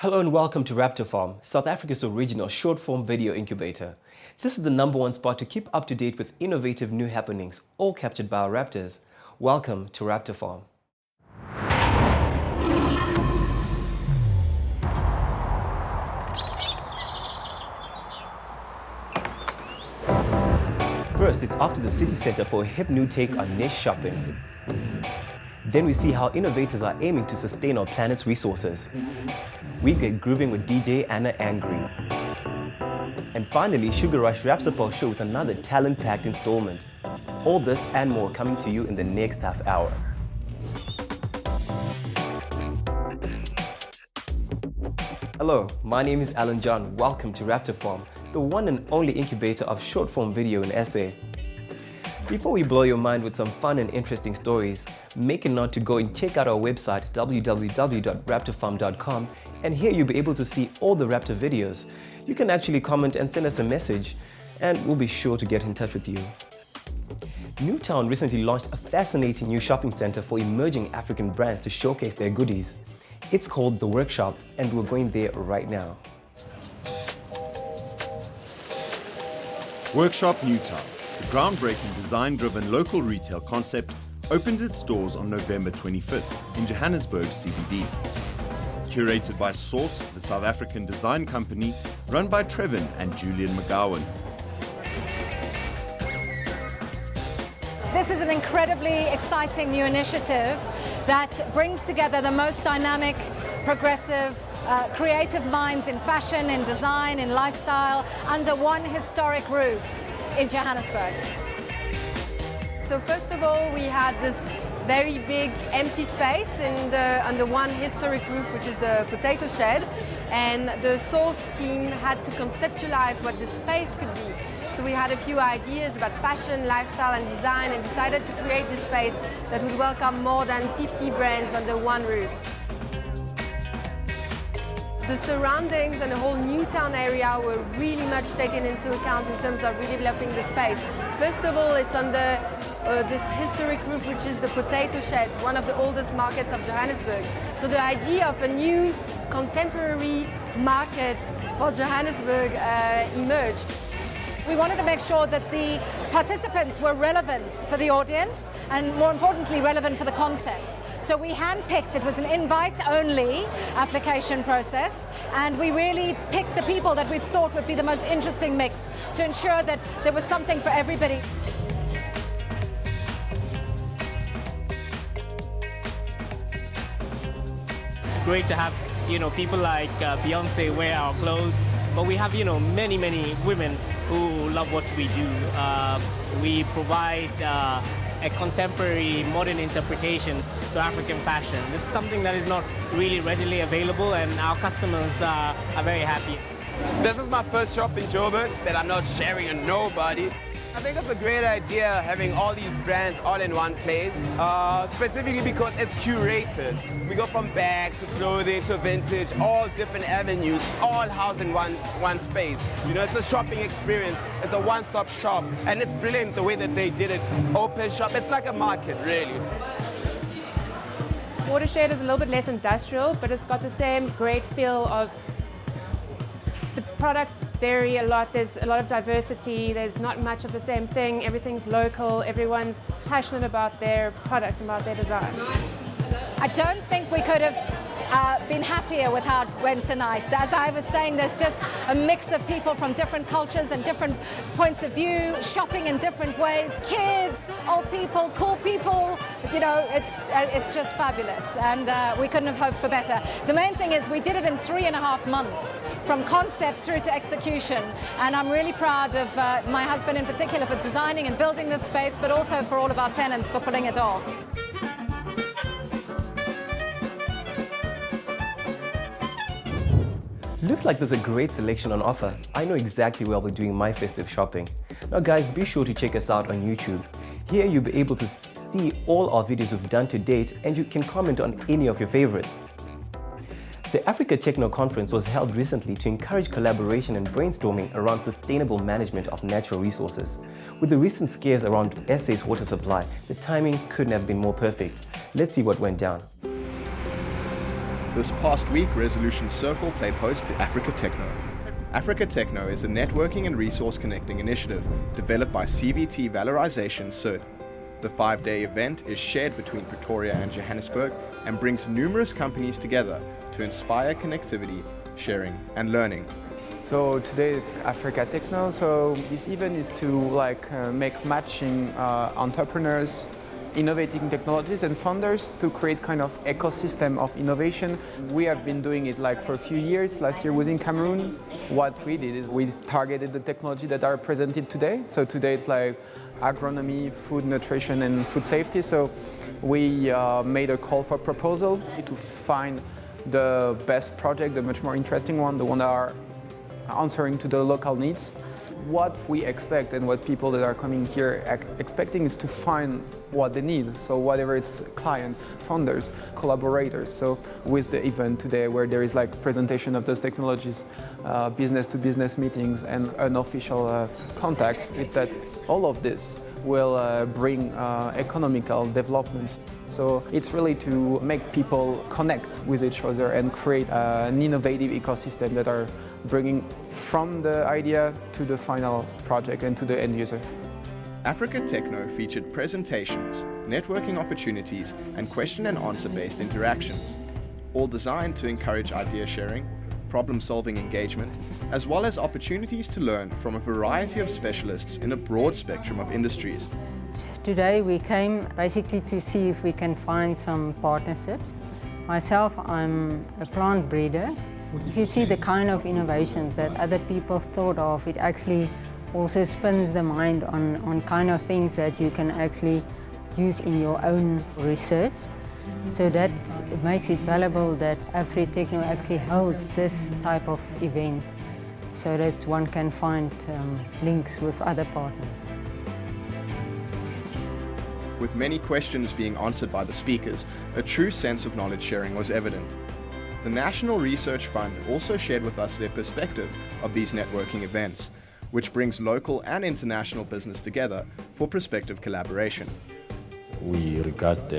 Hello and welcome to Raptor Farm, South Africa's original short-form video incubator. This is the #1 spot to keep up to date with innovative new happenings, all captured by our Raptors. Welcome to Raptor Farm. First, it's off to the city center for a hip new take on niche shopping. Then we see how innovators are aiming to sustain our planet's resources. We get grooving with DJ Anna Angry. And finally, Sugar Rush wraps up our show with another talent-packed installment. All this and more coming to you in the next half hour. Hello, my name is Alan John. Welcome to Raptor Farm, the one and only incubator of short-form video in SA. Before we blow your mind with some fun and interesting stories, make a note to go and check out our website www.raptorfarm.com, and here you'll be able to see all the Raptor videos. You can actually comment and send us a message, and we'll be sure to get in touch with you. Newtown recently launched a fascinating new shopping center for emerging African brands to showcase their goodies. It's called The Workshop, and we're going there right now. Workshop Newtown, the groundbreaking design-driven local retail concept, opened its doors on November 25th in Johannesburg CBD. Curated by Source, the South African design company, run by Trevin and Julian McGowan. This is an incredibly exciting new initiative that brings together the most dynamic, progressive, creative minds in fashion, in design, in lifestyle, under one historic roof in Johannesburg. So first of all, we had this very big empty space under one historic roof, which is the potato shed, and the Source team had to conceptualize what the space could be. So we had a few ideas about fashion, lifestyle and design, and decided to create this space that would welcome more than 50 brands under one roof. The surroundings and the whole Newtown area were really much taken into account in terms of redeveloping the space. First of all, it's under this historic roof, which is the potato sheds, one of the oldest markets of Johannesburg. So the idea of a new contemporary market for Johannesburg emerged. We wanted to make sure that the participants were relevant for the audience and, more importantly, relevant for the concept. So we handpicked, it was an invite-only application process, and we really picked the people that we thought would be the most interesting mix to ensure that there was something for everybody. It's great to have, people like Beyonce wear our clothes, but we have, many women who love what we do. We provide a contemporary modern interpretation to African fashion. This is something that is not really readily available, and our customers are very happy. This is my first shop in Joburg that I'm not sharing with nobody. I think it's a great idea having all these brands all in one place, specifically because it's curated. We go from bags to clothing to vintage, all different avenues, all housed in one space. It's a shopping experience. It's a one-stop shop, and it's brilliant the way that they did it. Open shop, it's like a market, really. Watershed is a little bit less industrial, but it's got the same great feel of the products vary a lot. There's a lot of diversity. There's not much of the same thing. Everything's local. Everyone's passionate about their product and about their design. I don't think we could have been happier with how it went tonight. As I was saying, there's just a mix of people from different cultures and different points of view, shopping in different ways, kids, old people, cool people. It's just fabulous, and we couldn't have hoped for better. The main thing is we did it in 3.5 months, from concept through to execution, and I'm really proud of my husband in particular for designing and building this space, but also for all of our tenants for pulling it off. Looks like there's a great selection on offer. I know exactly where I'll be doing my festive shopping. Now guys, be sure to check us out on YouTube. Here you'll be able to see all our videos we've done to date, and you can comment on any of your favorites. The Africa Techno conference was held recently to encourage collaboration and brainstorming around sustainable management of natural resources. With the recent scares around SA's water supply, the timing couldn't have been more perfect. Let's see what went down. This past week, Resolution Circle played host to Africa Techno. Africa Techno is a networking and resource connecting initiative developed by CVT Valorization CERT. The 5-day event is shared between Pretoria and Johannesburg and brings numerous companies together to inspire connectivity, sharing and learning. So today it's Africa Techno. So this event is to make matching entrepreneurs, innovating technologies and founders to create kind of ecosystem of innovation. We have been doing it for a few years. Last year was in Cameroon. What we did is we targeted the technology that are presented today. So today it's agronomy, food nutrition and food safety. So we made a call for proposal to find the best project, the much more interesting one, the one that are answering to the local needs. What we expect and what people that are coming here expecting is to find what they need. So whatever it's clients, funders, collaborators. So with the event today where there is presentation of those technologies, business to business meetings and unofficial contacts, it's that all of this will bring economical developments. So it's really to make people connect with each other and create an innovative ecosystem that are bringing from the idea to the final project and to the end user. Africa Techno featured presentations, networking opportunities, and question and answer based interactions, all designed to encourage idea sharing, problem-solving engagement, as well as opportunities to learn from a variety of specialists in a broad spectrum of industries. Today we came basically to see if we can find some partnerships. Myself, I'm a plant breeder. If you see the kind of innovations that other people have thought of, it actually also spins the mind on kind of things that you can actually use in your own research. So that makes it valuable that AfriTechno actually holds this type of event so that one can find links with other partners. With many questions being answered by the speakers, a true sense of knowledge sharing was evident. The National Research Fund also shared with us their perspective of these networking events, which brings local and international business together for prospective collaboration. We regard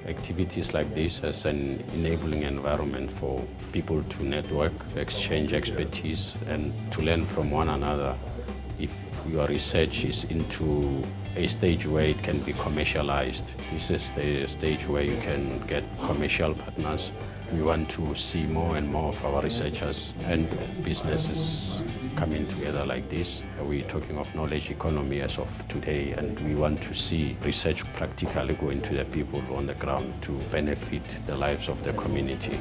activities like this as an enabling environment for people to network, exchange expertise and to learn from one another. If your research is into a stage where it can be commercialized, this is the stage where you can get commercial partners. We want to see more and more of our researchers and businesses coming together like this. We're talking of knowledge economy as of today, and we want to see research practically go into the people on the ground to benefit the lives of the community.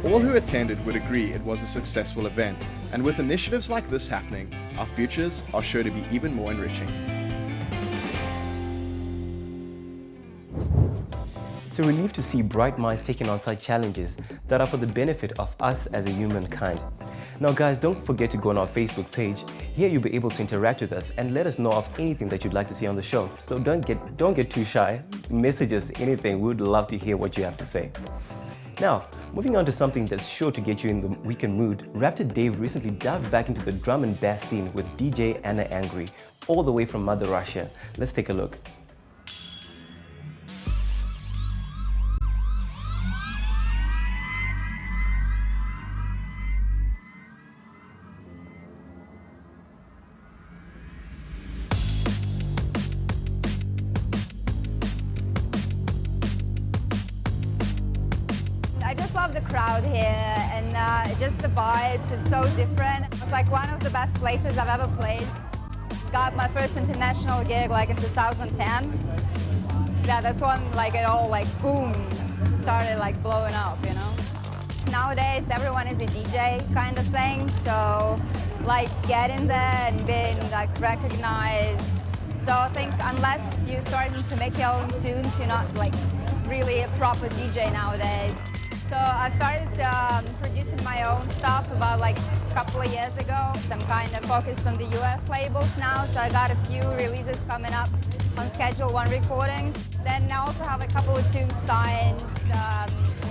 All who attended would agree it was a successful event, and with initiatives like this happening, our futures are sure to be even more enriching. It's a relief to see bright minds taking on such challenges that are for the benefit of us as a humankind. Now guys, don't forget to go on our Facebook page. Here you'll be able to interact with us and let us know of anything that you'd like to see on the show. So don't get too shy. Message us anything. We would love to hear what you have to say. Now, moving on to something that's sure to get you in the weekend mood, Raptor Dave recently dived back into the drum and bass scene with DJ Anna Angry, all the way from Mother Russia. Let's take a look. I just love the crowd here and just the vibes is so different. It's like one of the best places I've ever played. Got my first international gig in 2010. Yeah, that's when it all boom, started blowing up, you know. Nowadays everyone is a DJ kind of thing, so getting there and being recognized. So I think unless you're starting to make your own tunes, you're not really a proper DJ nowadays. So I started producing my own stuff about a couple of years ago. I'm kind of focused on the US labels now, so I got a few releases coming up on Schedule 1 recordings. Then I also have a couple of tunes signed,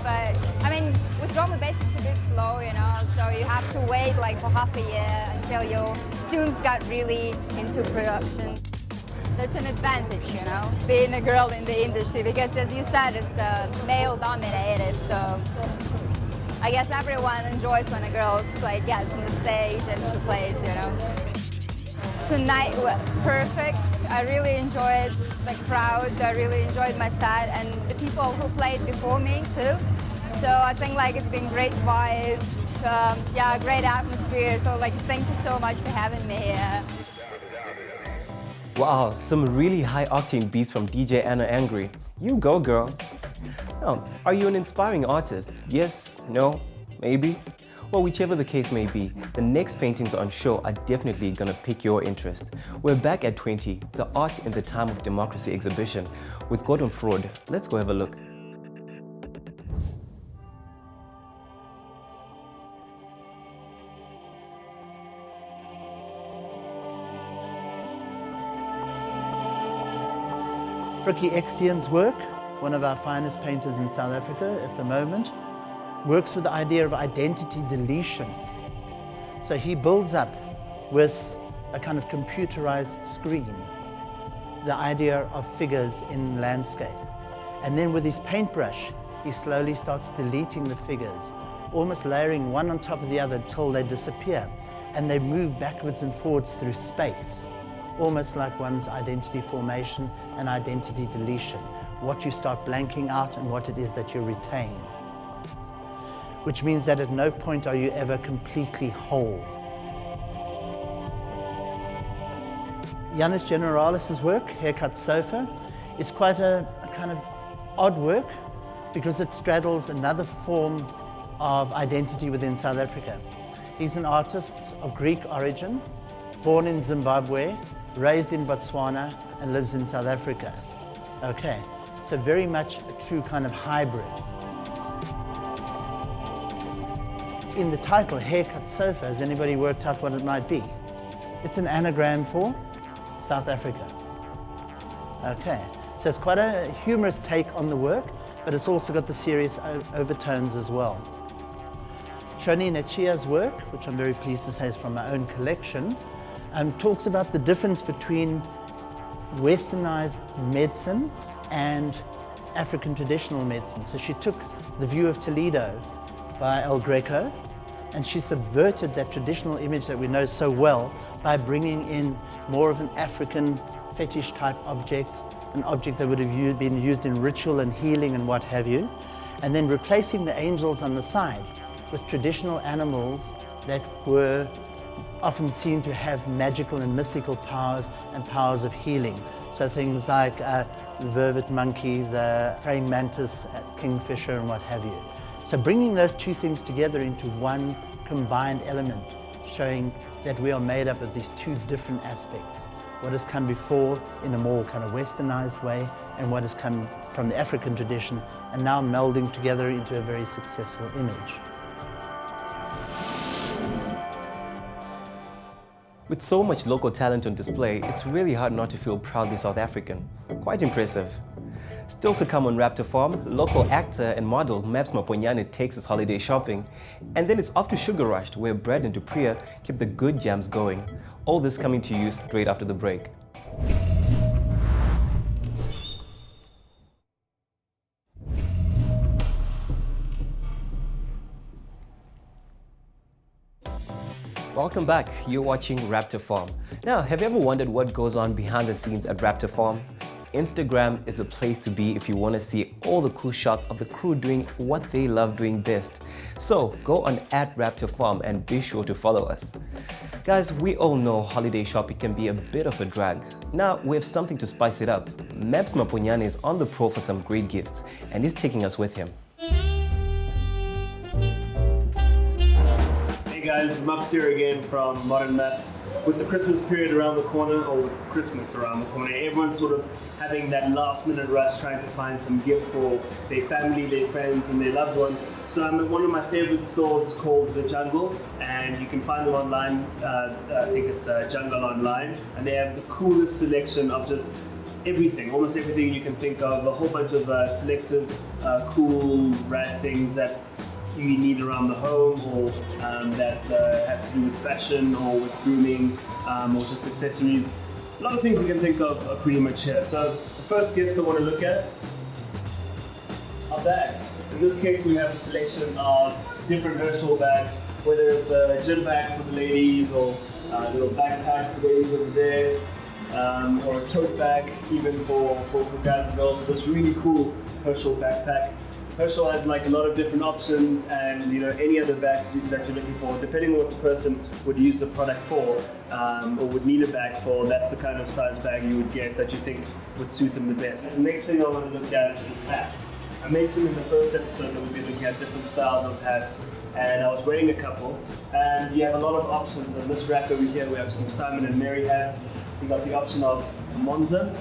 but I mean, with drum and bass it's a bit slow, you know, so you have to wait for half a year until your tunes got really into production. It's an advantage, you know, being a girl in the industry, because as you said, it's male dominated, so I guess everyone enjoys when a girl's like, yes, on the stage and she plays, you know. Tonight was perfect. I really enjoyed the crowd, I really enjoyed my set, and the people who played before me too. So I think like it's been great vibes, yeah, great atmosphere. So like, thank you so much for having me here. Wow, some really high octane beats from DJ Anna Angry. You go, girl. Now, are you an inspiring artist? Yes, no, maybe? Well, whichever the case may be, the next paintings on show are definitely gonna pique your interest. We're back at 20, the Art in the Time of Democracy exhibition with Gordon Fraud. Let's go have a look. Frikkie Exian's work, one of our finest painters in South Africa at the moment, works with the idea of identity deletion. So he builds up with a kind of computerized screen the idea of figures in landscape. And then with his paintbrush, he slowly starts deleting the figures, almost layering one on top of the other until they disappear. And they move backwards and forwards through space, almost like one's identity formation and identity deletion, what you start blanking out and what it is that you retain. Which means that at no point are you ever completely whole. Yanis Generalis's work, Haircut Sofa, is quite a kind of odd work because it straddles another form of identity within South Africa. He's an artist of Greek origin, born in Zimbabwe, raised in Botswana, and lives in South Africa. Okay, so very much a true kind of hybrid. In the title, Haircut Sofa, has anybody worked out what it might be? It's an anagram for South Africa. Okay, so it's quite a humorous take on the work, but it's also got the serious overtones as well. Shoni Nechia's work, which I'm very pleased to say is from my own collection, talks about the difference between westernized medicine and African traditional medicine. So she took The View of Toledo by El Greco, and she subverted that traditional image that we know so well by bringing in more of an African fetish type object, an object that would have been used in ritual and healing and what have you, and then replacing the angels on the side with traditional animals that were often seen to have magical and mystical powers and powers of healing. So things like the vervet monkey, the praying mantis, kingfisher, and what have you. So bringing those two things together into one combined element, showing that we are made up of these two different aspects. What has come before in a more kind of westernized way, and what has come from the African tradition, and now melding together into a very successful image. With so much local talent on display, it's really hard not to feel proudly South African. Quite impressive. Still to come on Raptor Farm, local actor and model Maps Maponyane takes his holiday shopping. And then it's off to Sugar Rush, where Brad and Dupriya keep the good jams going. All this coming to you straight after the break. Welcome back, you're watching Raptor Farm. Now, have you ever wondered what goes on behind the scenes at Raptor Farm? Instagram is a place to be if you want to see all the cool shots of the crew doing what they love doing best. So go on @Raptor Farm and be sure to follow us. Guys, we all know holiday shopping can be a bit of a drag. Now we have something to spice it up. Maps Maponyane is on the prowl for some great gifts and he's taking us with him. Hey guys, Maps here again from Modern Maps. With the Christmas period around the corner, or with Christmas around the corner, everyone's sort of having that last minute rush trying to find some gifts for their family, their friends and their loved ones. So I'm at one of my favorite stores called The Jungle, and you can find them online. I think it's Jungle Online, and they have the coolest selection of just everything, almost everything you can think of, a whole bunch of selective, cool, rad things that you need around the home, or that has to do with fashion or with grooming, or just accessories. A lot of things you can think of are pretty much here. So the first gifts I want to look at are bags. In this case, we have a selection of different Herschel bags, whether it's a gym bag for the ladies or a little backpack for the ladies over there, or a tote bag even for guys and girls. So this really cool Herschel backpack. Herschel has like a lot of different options, and any other bags that you're looking for, depending on what the person would use the product for or would need a bag for, that's the kind of size bag you would get that you think would suit them the best. The next thing I want to look at is hats. I mentioned in the first episode that we'd be looking at different styles of hats, and I was wearing a couple, and you have a lot of options. On this rack over here we have some Simon and Mary hats. We got the option of Monza,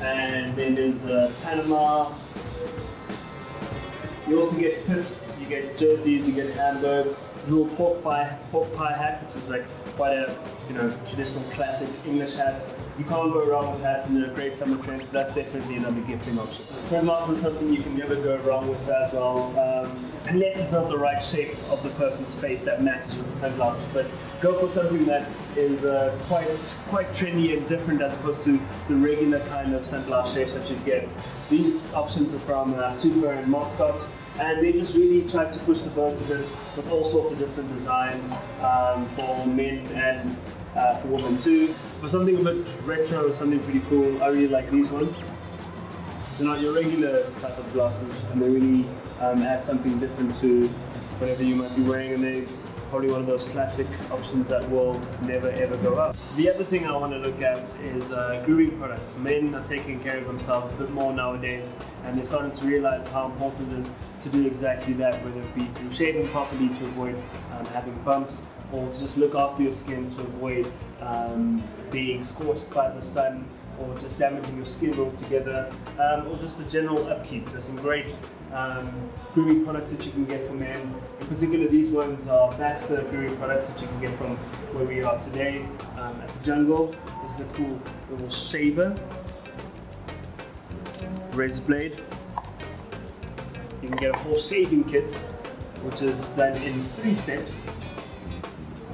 and then there's Panama. You also get pips, you get jerseys, you get handbags. There's a little pork pie hat, which is like quite a traditional classic English hat. You can't go wrong with hats, and they're a great summer trend, so that's definitely another gifting option. Sunglasses is something you can never go wrong with as well, unless it's not the right shape of the person's face that matches with the sunglasses. But go for something that is quite trendy and different as opposed to the regular kind of sunglass shapes that you get. These options are from Super and Moscot, and they just really try to push the boat a bit with all sorts of different designs for men and for women too. For something a bit retro, something pretty cool, I really like these ones. They're not your regular type of glasses, and they really add something different to whatever you might be wearing, and they're probably one of those classic options that will never ever go out. The other thing I want to look at is grooming products. Men are taking care of themselves a bit more nowadays, and they're starting to realize how important it is to do exactly that, whether it be through shaving properly to avoid having bumps, or to just look after your skin to avoid being scorched by the sun, or just damaging your skin altogether, or just the general upkeep. There's some great grooming products that you can get from men. In particular, these ones are Baxter grooming products that you can get from where we are today at the Jungle. This is a cool little shaver, razor blade. You can get a whole shaving kit, which is done in 3 steps.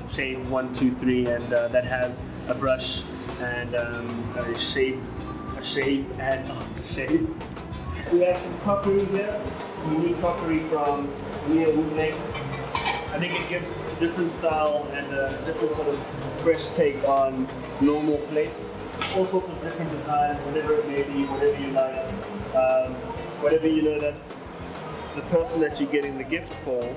Shave 1, 2, 3, and that has a brush and a shave. We have some crockery here, some unique crockery from Mia Woodlake. I think it gives a different style and a different sort of fresh take on normal plates. All sorts of different designs, whatever it may be, whatever you like, whatever you know that the person that you're getting the gift for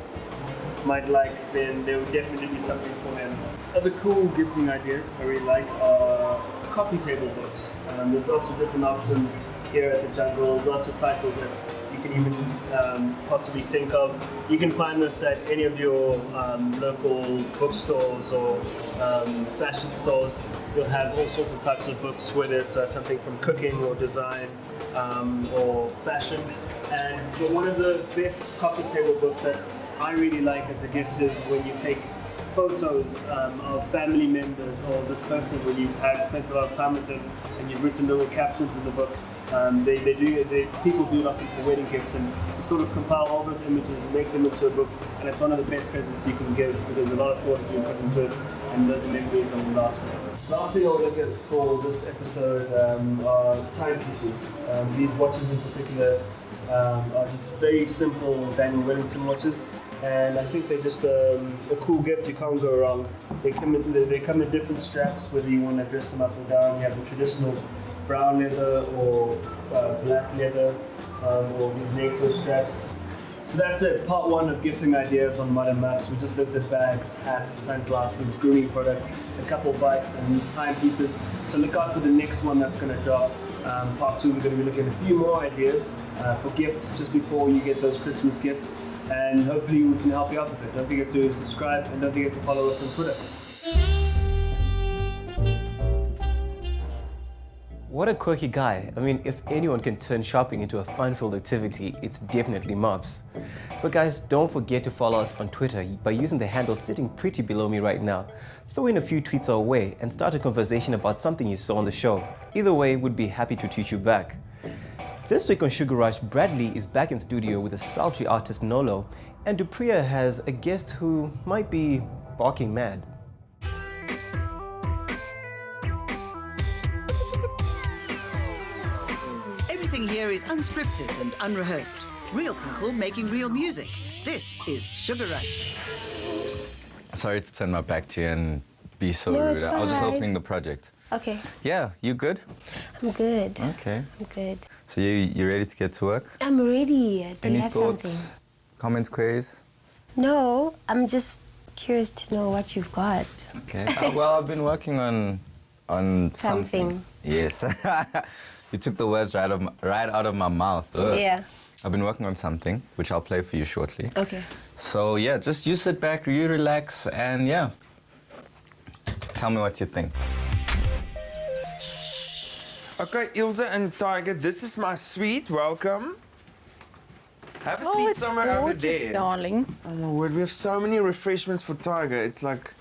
might like, then there would definitely be something for them. Other cool gifting ideas I really like are coffee table books. There's lots of different options here at the Jungle, lots of titles that you can even possibly think of. You can find this at any of your local bookstores or fashion stores. You'll have all sorts of types of books, whether it's something from cooking or design or fashion. But one of the best coffee table books that I really like as a gift is when you take photos of family members or this person when you have spent a lot of time with them and you've written little captions in the book. People do it often for wedding gifts, and you sort of compile all those images, make them into a book, and it's one of the best presents you can give because a lot of thought has been put into it, and those are memories that will last forever. Last thing I want to look at for this episode are timepieces. These watches in particular are just very simple Daniel Wellington watches, and I think they're just a cool gift. You can't go wrong. They come in different straps, whether you want to dress them up or down. You have the traditional brown leather or black leather or these NATO straps. So that's it, part 1 of gifting ideas on Modern Maps. We just looked at bags, hats, sunglasses, grooming products, a couple of bikes, and these timepieces. So look out for the next one that's going to drop. Part 2, we're going to be looking at a few more ideas for gifts just before you get those Christmas gifts, and hopefully we can help you out with it. Don't forget to subscribe, and don't forget to follow us on Twitter. What a quirky guy. I mean, if anyone can turn shopping into a fun-filled activity, it's definitely Mops. But guys, don't forget to follow us on Twitter by using the handle sitting pretty below me right now. Throw in a few tweets our way and start a conversation about something you saw on the show. Either way, we'd be happy to tweet you back. This week on Sugar Rush, Bradley is back in studio with a sultry artist Nolo, and Dupriya has a guest who might be barking mad. here is unscripted and unrehearsed. Real people making real music. This is Sugar Rush. Sorry to turn my back to you and be so No, rude. it's I was just fine. opening the project. Okay. Yeah, you good? I'm good. Okay. I'm good. So you ready to get to work? I'm ready. Do Any you have thoughts, something? comments, queries? No, I'm just curious to know what you've got. Okay. Well, I've been working on something. Yes. You took the words right out of my mouth. Ugh. Yeah. I've been working on something, which I'll play for you shortly. Okay. So yeah, just you sit back, you relax, and yeah, tell me what you think. Okay, Ilse and Tiger, this is my suite. Welcome. Have a seat it's somewhere over gorgeous, there. darling. Oh my word, we have so many refreshments for Tiger. It's like,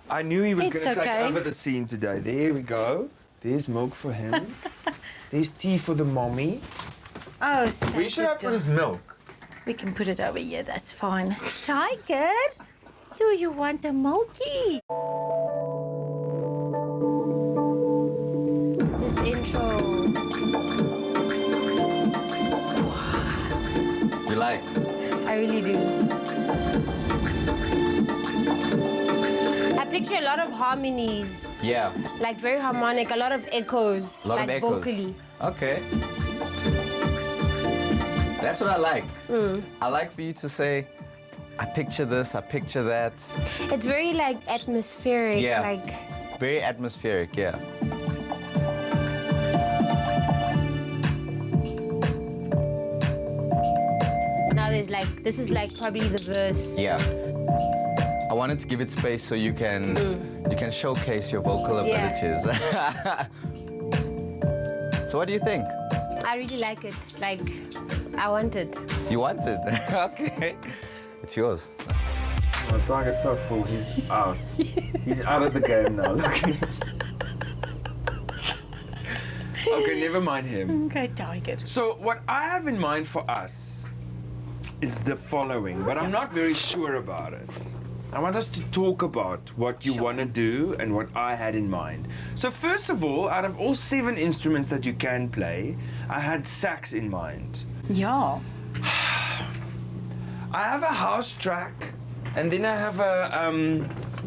I knew he was It's going to okay. take over the scene today. There we go. There's milk for him. There's tea for the mommy. Oh, Where should I put his milk? We can put it over here, that's fine. Tiger, do you want a milky? This intro. You like? I really do. I picture a lot of harmonies, Yeah. like very harmonic, a lot of echoes, A lot like of echoes. vocally. Okay. That's what I like. I like for you to say, I picture this, I picture that. It's very like atmospheric, Yeah. like Very atmospheric, yeah. now there's like, this is like probably the verse. Yeah. I wanted to give it space so you can showcase your vocal Yeah. abilities. So what do you think? I really like it, like, I want it. You want it? Okay. It's yours. Oh, Tiger's so full, he's out. He's out of the game now, look. Okay, never mind him. Okay, Tiger. So what I have in mind for us is the following, but I'm not very sure about it. I want us to talk about what you want to do and what I had in mind. So first of all, out of all 7 instruments that you can play, I had sax in mind. Yeah. I have a house track, and then I have a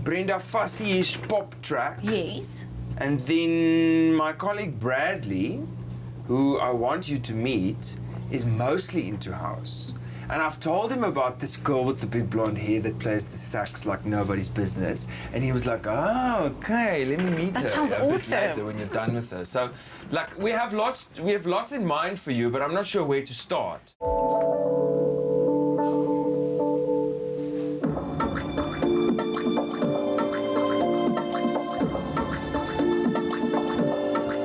Brenda Fassie-ish pop track. Yes. And then my colleague Bradley, who I want you to meet, is mostly into house. And I've told him about this girl with the big blonde hair that plays the sax like nobody's business. And he was like, oh, okay, let me meet her. That sounds a bit awesome. later when you're done with her. So, like, we have lots in mind for you, but I'm not sure where to start.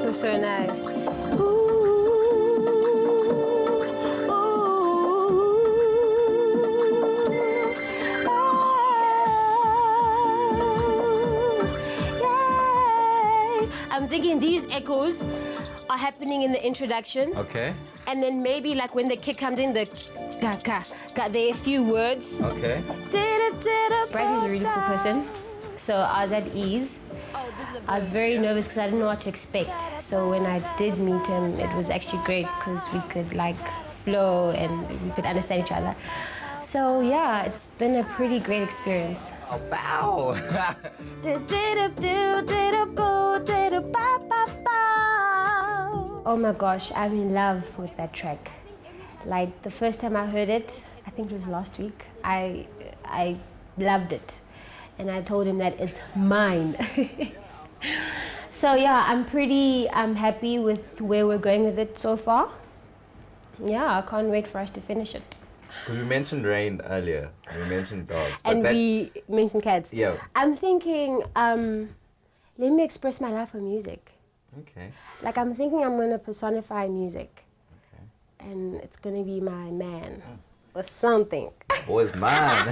That's so nice. I'm thinking these echoes are happening in the introduction. Okay. And then maybe like when the kick comes in, the got there a few words. Okay. Bradley's a really cool person. So I was at ease. I was very nervous because I didn't know what to expect. So when I did meet him, it was actually great because we could like flow and we could understand each other. So yeah, it's been a pretty great experience. Oh, wow. Oh my gosh, I'm in love with that track. Like the first time I heard it, I think it was last week, I loved it. And I told him that it's mine. So yeah, I'm happy with where we're going with it so far. Yeah, I can't wait for us to finish it. Because we mentioned rain earlier. We mentioned dogs. And we mentioned cats. Yeah. I'm thinking, let me express my love for music. Okay. Like I'm thinking I'm gonna personify music. Okay. And it's gonna be my man or something. Boys, man.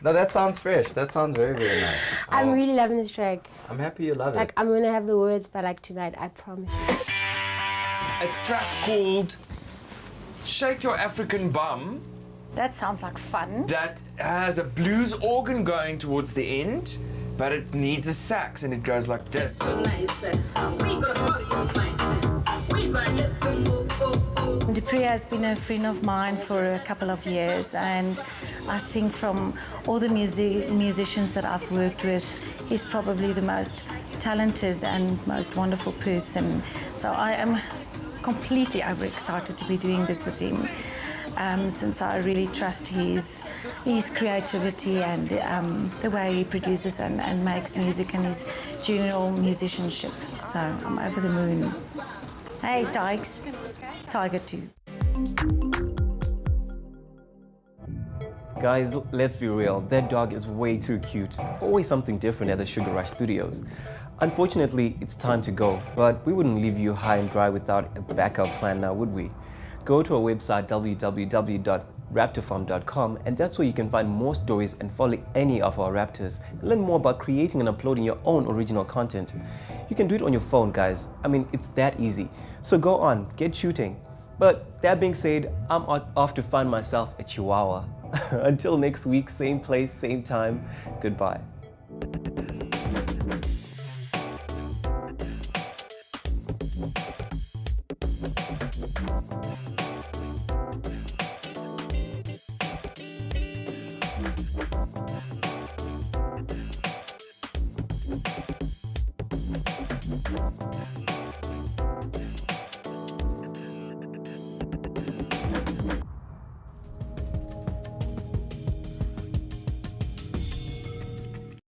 No, that sounds fresh. That sounds very, very nice. I'm really loving this track. I'm happy you love Like it. I'm gonna have the words by like tonight, I promise you. A track called Shake Your African Bum. That sounds like fun. That has a blues organ going towards the end, but it needs a sax and it goes like this. Priya has been a friend of mine for a couple of years, and I think from all the musicians that I've worked with, he's probably the most talented and most wonderful person. So I am completely overexcited to be doing this with him, since I really trust his creativity and the way he produces and makes music and his general musicianship. So I'm over the moon. Hey, Tykes. Tiger 2. Guys, let's be real, that dog is way too cute. Always something different at the Sugar Rush Studios. Unfortunately, it's time to go, but we wouldn't leave you high and dry without a backup plan now, would we? Go to our website www.raptorfarm.com, and that's where you can find more stories and follow any of our Raptors and learn more about creating and uploading your own original content. You can do it on your phone, guys. I mean, it's that easy. So go on, get shooting. But that being said, I'm off to find myself a Chihuahua. Until next week, same place, same time, goodbye.